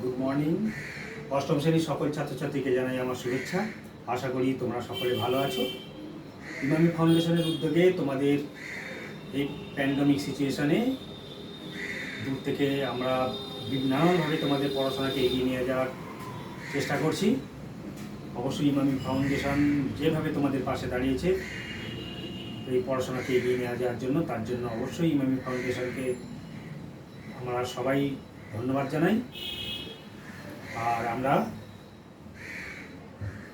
Good morning. অষ্টম শ্রেণীর সকল ছাত্রছাত্রীকে জানাই আমার শুভেচ্ছা। আশা করি তোমরা সকলে ভালো আছো। ইমামি ফাউন্ডেশনের উদ্যোগে তোমাদের এই প্যান্ডেমিক সিচুয়েশনে দূর থেকে আমরা নানানভাবে তোমাদের পড়াশোনাকে এগিয়ে নিয়ে যাওয়ার চেষ্টা করছি। অবশ্যই ইমামি ফাউন্ডেশন যেভাবে তোমাদের পাশে দাঁড়িয়েছে এই পড়াশোনাকে এগিয়ে নিয়ে যাওয়ার জন্য, তার জন্য অবশ্যই ইমামি ফাউন্ডেশনকে আমরা সবাই ধন্যবাদ জানাই। আর আমরা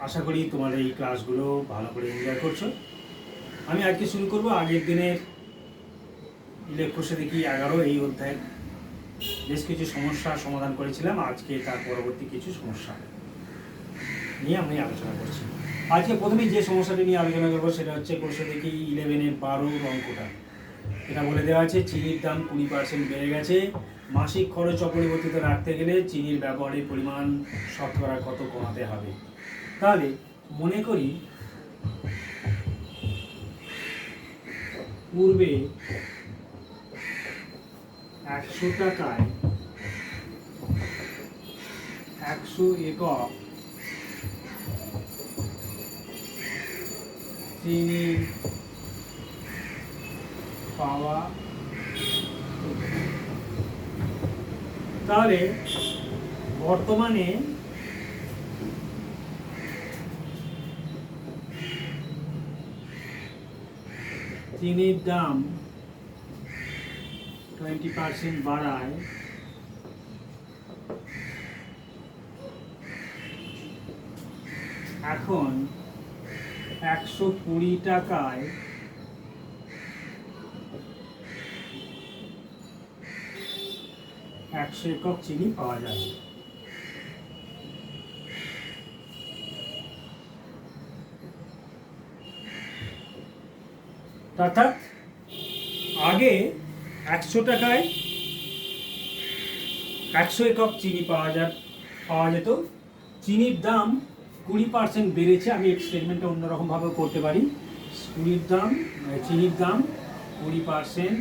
আশা করি তোমার এই ক্লাসগুলো ভালো করে এনজয় করছো। আমি আজকে শুরু করব আগের দিনের ইলেকট্রোসে দেখি 11 এই অধ্যায়ের বেশ কিছু সমস্যার সমাধান করেছিলাম। আজকে তার পরবর্তী কিছু সমস্যা নিয়ে আমি আলোচনা করছি। আজকে প্রথমেই যে সমস্যাটি নিয়ে আলোচনা করবো সেটা হচ্ছে কোর্সে দেখি 11-এর 12 অঙ্কটা। এটা বলে দেওয়া আছে চিনির দাম 20% বেড়ে গেছে, মাসিক খরচ অপরিবর্তিত রাখতে গেলে চিনির ব্যবহারের পরিমাণ শতকরা কত কমাতে হবে। তাহলে মনে করি পূর্বে 100 টাকায় 100 একক চিনি পাওয়া, তাহলে বর্তমানে চিনির দাম 20% বাড়ায় এখন 120 টাকায় 100 একক চিনি পাওয়া যায়। অর্থাৎ আগে 100 টাকায় 100 একক চিনি পাওয়া যেত, চিনির দাম 20% বেড়েছে। আমি এক্সপেরিমেন্টটা অন্যরকমভাবে করতে পারি। চিনির দাম 20%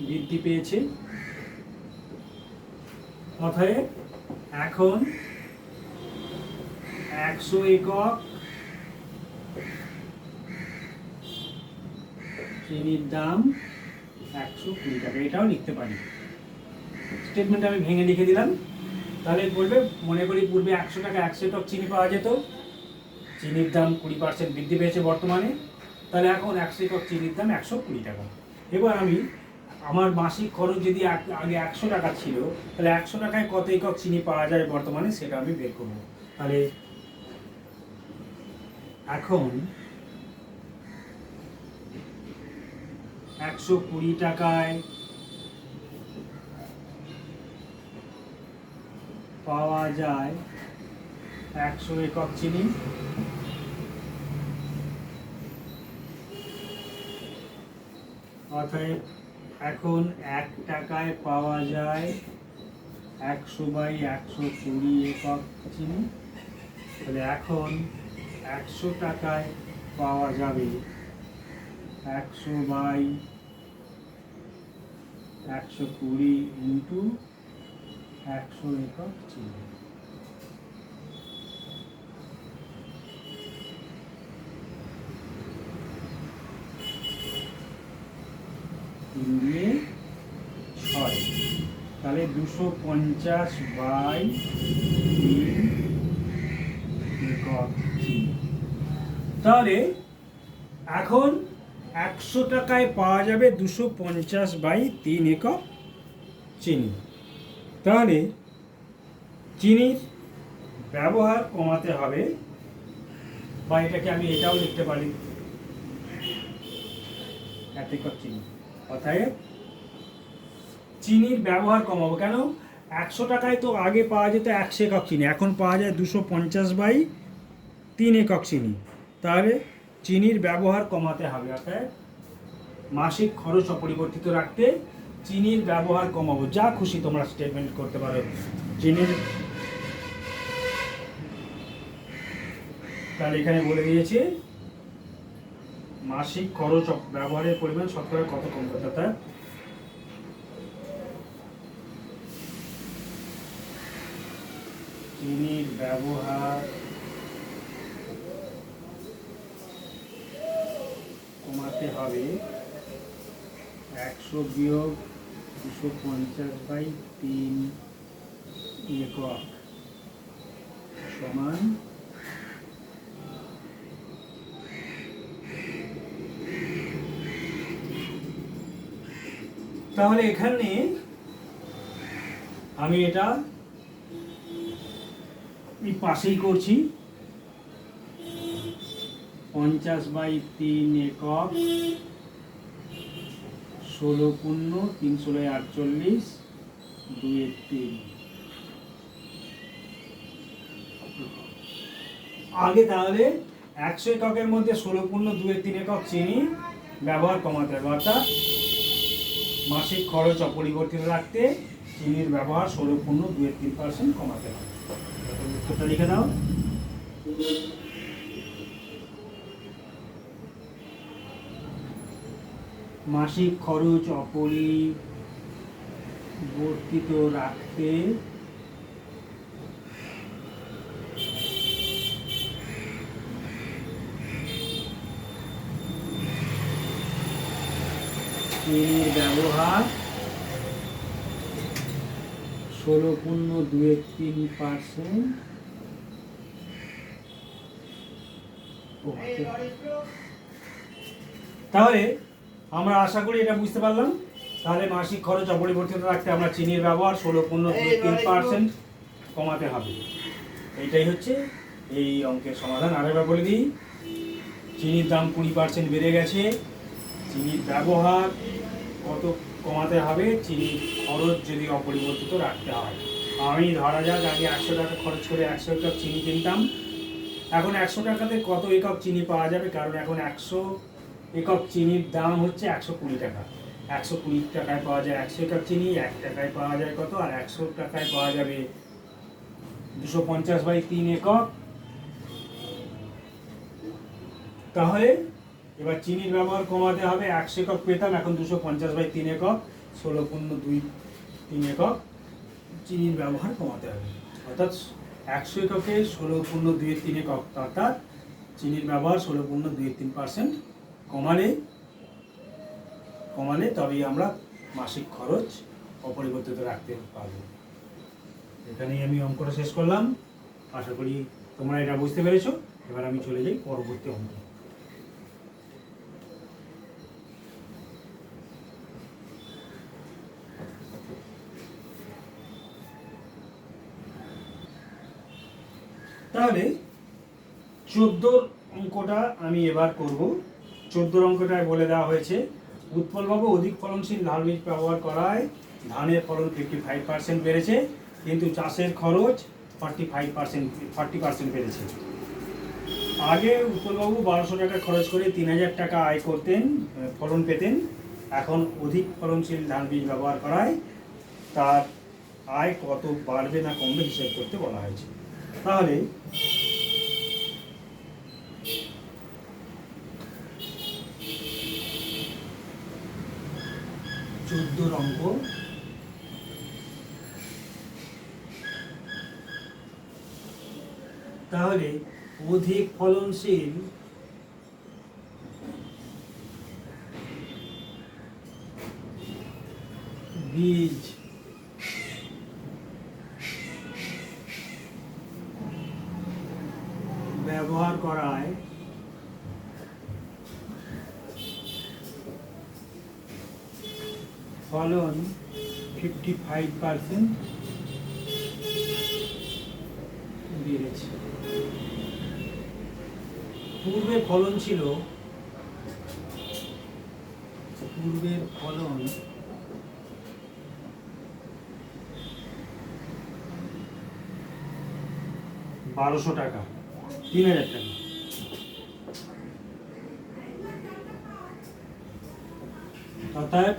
বৃদ্ধি পেয়েছে। অতএব এখন 100 একক চিনির দাম 120 টাকা, এটাও লিখতে পারি। স্টেটমেন্ট আমি ভেঙে লিখে দিলাম। তাহলে বলবে মনে করি পূর্বে 100 টাকা 100 একক চিনি পাওয়া যেত, চিনির দাম 20% বৃদ্ধি পেয়েছে বর্তমানে, তাহলে এখন 100 একক চিনির দাম 120 টাকা। এবার আমি আমার মাসিক খরচ যদি আগে 100 টাকা ছিল, তাহলে 100 টাকায় কত একক চিনি পাওয়া যায় বর্তমানে সেটা আমি বের করব। তাহলে এখন 120 টাকায় পাওয়া যায় 100 একক চিনি, অতএব এখন 1 টাকায় পাওয়া যায় 100/120 একক চিনি। তাহলে এখন 100 টাকায় পাওয়া যাবে 100/120 ইন্টু 100 একক চিনি। দিয়ে 6, তাহলে 250/3 একক চিনি। তাহলে এখন 100 টাকায় পাওয়া যাবে 250/3 একক চিনি। তাহলে চিনির ব্যবহার কমাতে হবে, বা এটাকে আমি এটাও লিখতে পারি 1 একক চিনি। অতএব চিনির ব্যবহার কমাবো কেন? 100 টাকায় তো আগে পাওয়া যেত 100 একক চিনি, এখন পাওয়া যায় 250/3 একক চিনি। তাহলে চিনির ব্যবহার কমাতে হবে, অর্থাৎ মাসিক খরচ অপরিবর্তিত রাখতে চিনির ব্যবহার কমাবো। যা খুশি তোমরা স্টেটমেন্ট করতে পারো। চিনির তাহলে এখানে বলে দিয়েছে মাসিক খরচ ব্যবহারের পরিমাণ শতকরা কত কম করতে, অর্থাৎ চিনির ব্যবহার কমাতে হবে 100 বিয়োগ 250/3 একক সমান তাহলে এখানে আমি এটা এই পাশেই করছি 50/3 একক 16 পূর্ণ 3 16 48 2 এর 3 আগে তাহলে 100 এককের মধ্যে 16 পূর্ণ 2 এর 3 একক চিনি ব্যবহার কমাতে হবে, অর্থাৎ মাসিক খরচ অপরিবর্তিত রাখতে চিনির ব্যবহার 16 পূর্ণ 2 এর 3% কমাতে হবে। উত্তরটা লিখে দাও। মাসিক খরচ অপরিবর্তিত রাখতে চিনির ব্যবহার 16 পূর্ণ 2 এর 3% তাহলে আমরা আশা করি এটা বুঝতে পারলাম। তাহলে মাসিক খরচ অপরিবর্তিত রাখতে আমরা চিনির ব্যবহার 16 পূর্ণ 2 এর 3% কমাতে হবে। এইটাই হচ্ছে এই অঙ্কের সমাধান। আরেকবার বলে দিই, চিনির দাম 20% বেড়ে গেছে, চিনির ব্যবহার কত কমাতে হবে, চিনির খরচ যদি অপরিবর্তিত রাখতে হয়। আমি ধরা যাক আগে 100 টাকা খরচ করে 100 একক চিনি কিনতাম, এখন 100 টাকাতে কত একক চিনি পাওয়া যাবে? কারণ এখন 100 একক চিনির দাম হচ্ছে 120 টাকা। 120 টাকায় পাওয়া যায় 100 একক চিনি, 1 টাকায় পাওয়া যায় কত? আর 100 টাকায় পাওয়া যাবে 250/3 একক। তাহলে এবার চিনির ব্যবহার কমাতে হবে, 100 একক পেতাম, এখন 250/3 একক, 16 পূর্ণ 2 3 একক চিনির ব্যবহার কমাতে হবে। অর্থাৎ 100 এককে 16 পূর্ণ 2 এর 3 একক, অর্থাৎ চিনির ব্যবহার 16 পূর্ণ 2 এর 3% কমালে তবেই আমরা মাসিক খরচ অপরিবর্তিত রাখতে পারবো। এখানেই আমি অঙ্কটা শেষ করলাম। আশা করি তোমরা এটা বুঝতে পেরেছো। এবার আমি চলে যাই পরবর্তী অঙ্ক। তাহলে 14 অঙ্কটা আমি এবার করব। 14 অঙ্কটায় বলে দেওয়া হয়েছে, উৎপলবাবু অধিক ফলনশীল ধান বীজ ব্যবহার করায় ধানের ফলন 55% বেড়েছে, কিন্তু চাষের খরচ 40% বেড়েছে। আগে উৎপলবাবু 1200 টাকা খরচ করে 3000 টাকা আয় করতেন, ফলন পেতেন। এখন অধিক ফলনশীল ধান বীজ ব্যবহার করায় তার আয় কত বাড়বে না কমবে হিসাব করতে বলা হয়েছে। তাহলে অঙ্ক, তাহলে অধিক ফলনশীল বীজ ব্যবহার করায় ফলন 55% বেড়েছে। পূর্বের ফলন 1200 টাকা, 3000 টাকা। অর্থাৎ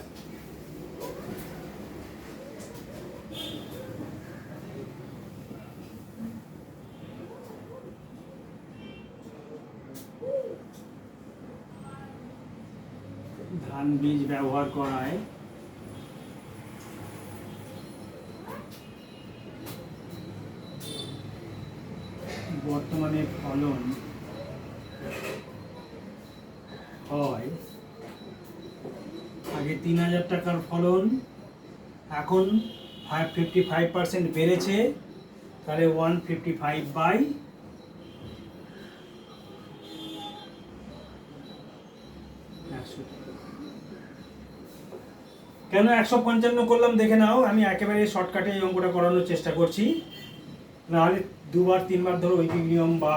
ধান বীজ ব্যবহার করায় বর্তমানে ফলন হয়, আগে ৩,০০০ টাকার ফলন এখন 55% বেড়েছে, তাহলে 155 বাই 100। কেন 155 করলাম দেখে নাও, আমি একেবারে শর্টকাটে এই অঙ্কটা করানোর চেষ্টা করছি, নাহলে দুবার তিনবার ধরে ঐকিক নিয়ম বা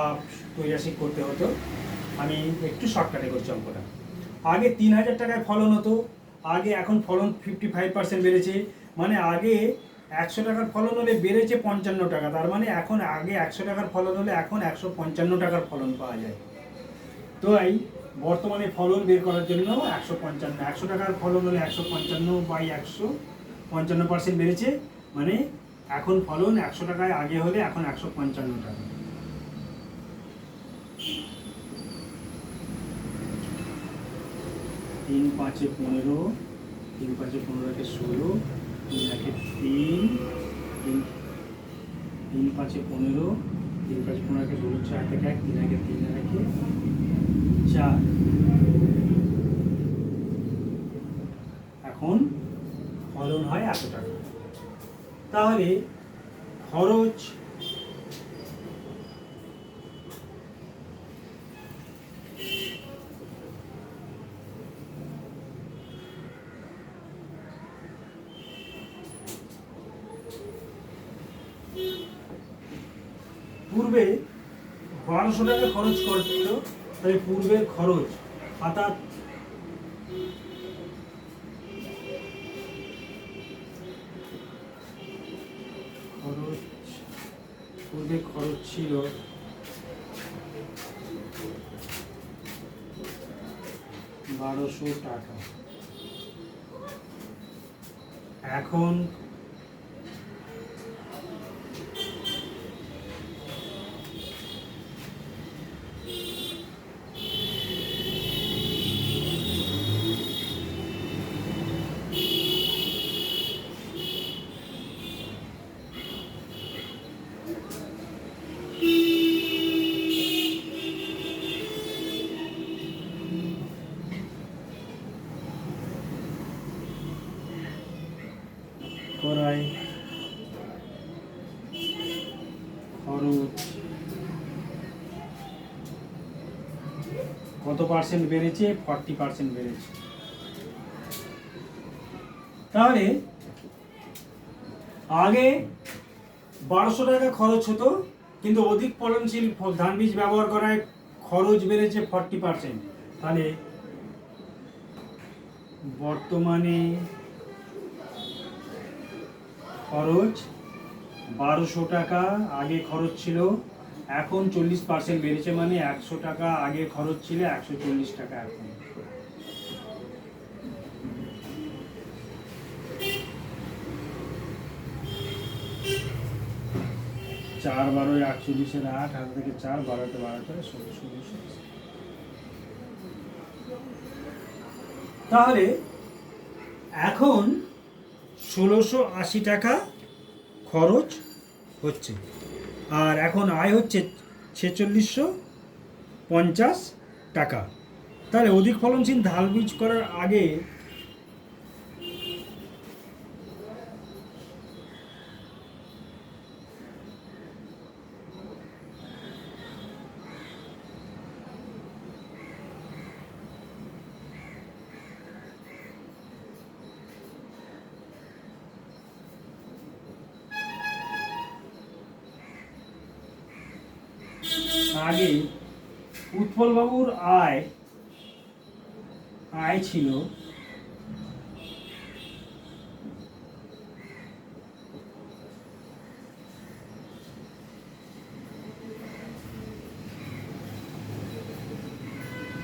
ঐরাসিক করতে হতো। আমি একটু শর্টকাটে করছি অঙ্কটা। আগে ৩,০০০ টাকায় ফলন হতো, আগে এখন ফলন 55% বেড়েছে, মানে আগে 100 টাকার ফলন হলে বেড়েছে 55 টাকা, তার মানে এখন আগে 100 টাকার ফলন হলে এখন 155 টাকার ফলন পাওয়া যায়। তো এই বর্তমানে ফলন বের করার জন্য 100 টাকার ফলন হলে 155 বাই 100 55% বেড়েছে, মানে এখন ফলন 100 টাকায় আগে হলে এখন 155 টাকা। তিন পাঁচে 15, 3 5 15 16, 3 1 3, 3 5 15, 3 5 15 16, 4 1 3 1 3 4। এখন ফলন হয় 100 টাকা। তাহলে খরচ পূর্বে 1200 টাকা খরচ করছিল, তাই পূর্বের খরচ অর্থাৎ পূর্বে খরচ ছিল 1200 টাকা, এখন করায় খরচ কত পার্সেন্ট বেড়েছে? 40% বেড়েছে। তাহলে আগে 1200 টাকা খরচ হতো, কিন্তু অধিক ফলনশীল ধান বীজ ব্যবহার করায় খরচ বেড়েছে 40%। তাহলে বর্তমানে খরচ 1200 টাকা, আগে খরচ ছিল, এখন 40% বেড়েছে, মানে 100 টাকা আগে খরচ ছিল 140 টাকা এখন। চার 12 48 8, হাত থেকে 4 12 12 16। তাহলে এখন 1680 টাকা খরচ হচ্ছে, আর এখন আয় হচ্ছে 4650 টাকা। তাহলে অধিক ফলনশীল ধান বীজ করার আগে উৎপল বাবুর আয় ছিল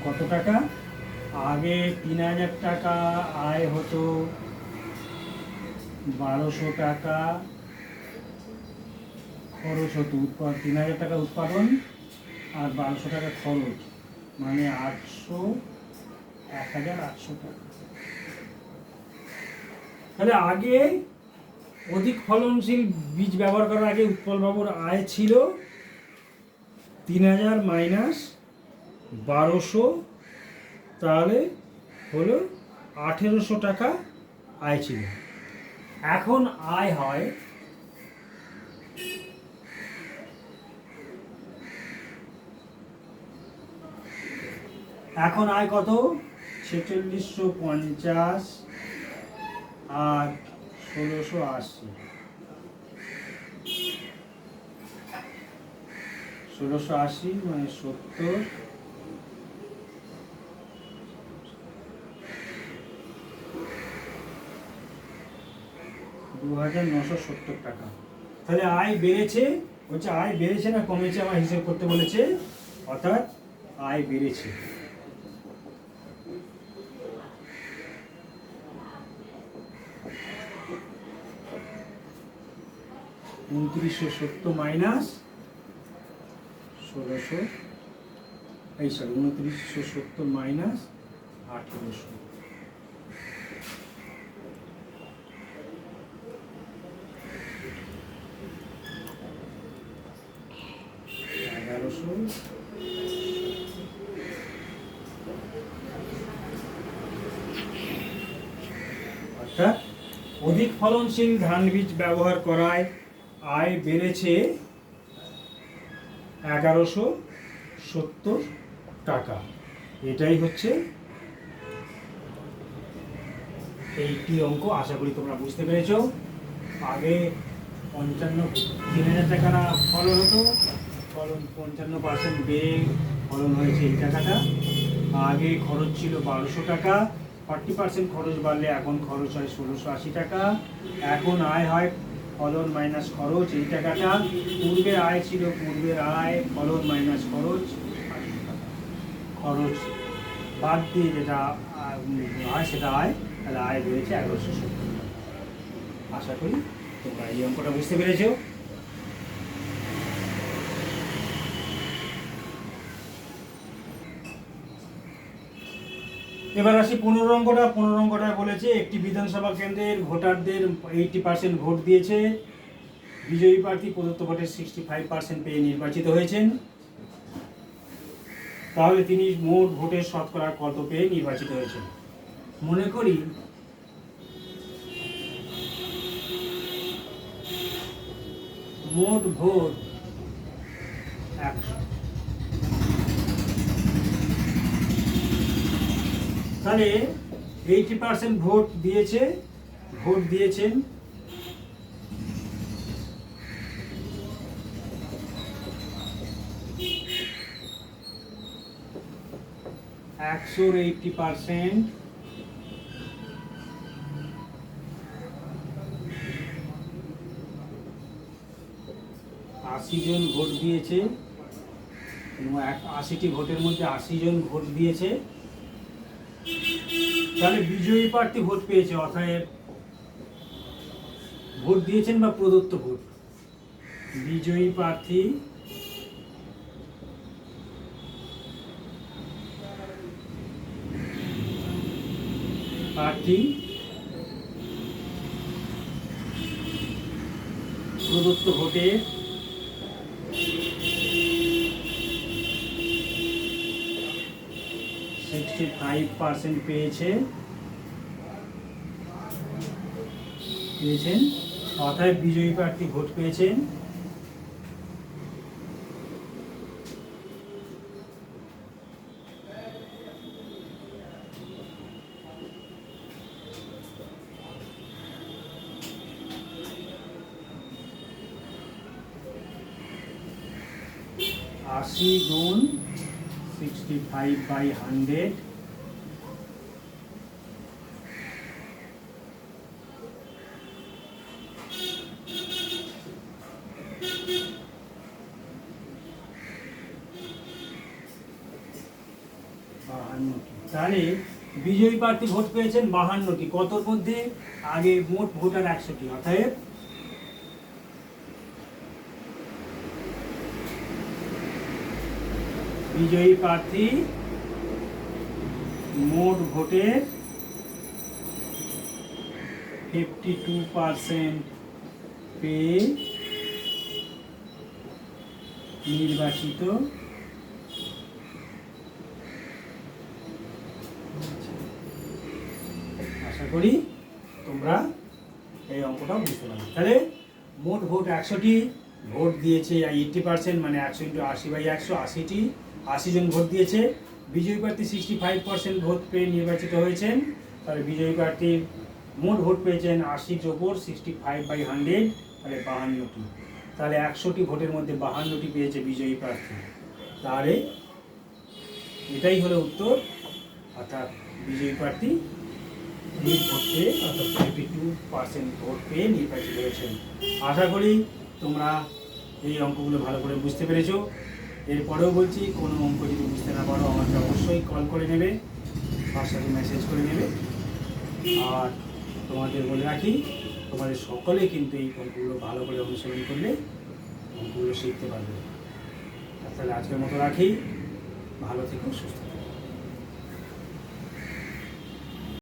কত টাকা? আগে 3000 টাকা আয় হতো, 1200 টাকা খরচ হতো, 3000 টাকা উৎপাদন আর 1200 টাকা খরচ, মানে 1800 টাকা। তাহলে আগে অধিক ফলনশীল বীজ ব্যবহার করার আগে উৎপল বাবুর আয় ছিল 3000 মাইনাস 1200, তাহলে হলো 1800 টাকা আয় ছিল। এখন আয় হয় এখন আয় কত? 4650 আর 1680। 1680 মানে 70, 2970 টাকা। তাহলে আয় বেড়েছে, হচ্ছে আয় বেড়েছে না কমেছে আমার হিসেব করতে বলেছে, অর্থাৎ আয় বেড়েছে। $2970 মাইনাস 1600, 2970 মাইনাস 1800, 1100, অর্থাৎ অধিক ফলনশীল ধান বীজ ব্যবহার করায় আয় বেড়েছে 1170 টাকা। এটাই হচ্ছে এইটি অঙ্ক। আশা করি তোমরা বুঝতে পেরেছো। আগে 3000 টাকা ফলন হতো, ফলন 55% বেড়ে ফলন হয়েছে এই টাকাটা। আগে খরচ ছিল 1200 টাকা, 40% খরচ বাড়লে এখন খরচ হয় 1680 টাকা। এখন আয় হয় ফলন মাইনাস খরচ, এই টাকাটা। পূর্বের আয় ছিল পূর্বের আয় ফলন মাইনাস খরচ, খরচ বাদ দিয়ে যেটা আয় সেটা আয়, তাহলে আয় বেড়েছে 1170 টাকা। আশা করি তোমরা এই অঙ্কটা বুঝতে পেরেছো। এবার আসি 15 অঙ্কটা। 15 অঙ্কটায় বলেছে একটি বিধানসভা কেন্দ্রের ভোটারদের 80% ভোট দিয়েছে, বিজয়ী প্রার্থী প্রদত্ত ভোটের 65% পেয়ে নির্বাচিত হয়েছেন। তাহলে তিনি মোট ভোটের শতকরা কত পেয়ে নির্বাচিত হয়েছেন? মনে করি মোট ভোট 100, তাহলে 80% ভোট দিয়েছেন 80% 80 জন ভোট দিয়েছে, 80টি ভোটের মধ্যে 80 জন ভোট দিয়েছে। তাহলে বিজয়ী প্রার্থী ভোট পেয়েছে, অর্থাৎ ভোট দিয়েছেন বা প্রদত্ত ভোট। বিজয়ী প্রার্থী প্রদত্ত ভোটের 65% পেয়েছেন, অর্থাৎ বিজয়ী প্রার্থী ভোট পেয়েছেন। আশি গুণ 65/100, তাহলে বিজয়ী প্রার্থী ভোট পেয়েছেন 52টি। কতর মধ্যে? আগে মোট ভোটার 100টি, অর্থাৎ বিজয়ী প্রার্থী মোট ভোটের 52% পেয়ে নির্বাচিত আশা করি তোমরা এই অঙ্কটাও বুঝতে পারবে। তাহলে মোট ভোট 100টি, ভোট দিয়েছে 80%, মানে 100 × 80/100, 80 জন ভোট দিয়েছে। বিজয়ী প্রার্থী 65% ভোট পেয়ে নির্বাচিত হয়েছেন। তাহলে বিজয়ী প্রার্থীর মোট ভোট পেয়েছেন 80-র ওপর 65/100, তাহলে 52টি। তাহলে 100টি ভোটের মধ্যে 52টি পেয়েছে বিজয়ী প্রার্থী। তাহলে এটাই হলো উত্তর, অর্থাৎ বিজয়ী প্রার্থী ভোট পেয়ে, অর্থাৎ 52% ভোট পেয়ে নির্বাচিত হয়েছেন। আশা করি তোমরা এই অঙ্কগুলো ভালো করে বুঝতে পেরেছো। এরপরেও বলছি, কোনো অঙ্ক যদি বুঝতে না পারো আমাকে অবশ্যই কল করে নেবে, হোয়াটসঅ্যাপে মেসেজ করে নেবে। আর তোমাদের বলে রাখি, তোমাদের সকলে কিন্তু এই অঙ্কগুলো ভালো করে অনুসরণ করলে অঙ্কগুলো শিখতে পারবে। তাহলে আজকের মতো রাখি, ভালো থেকো, সুস্থ থেকো।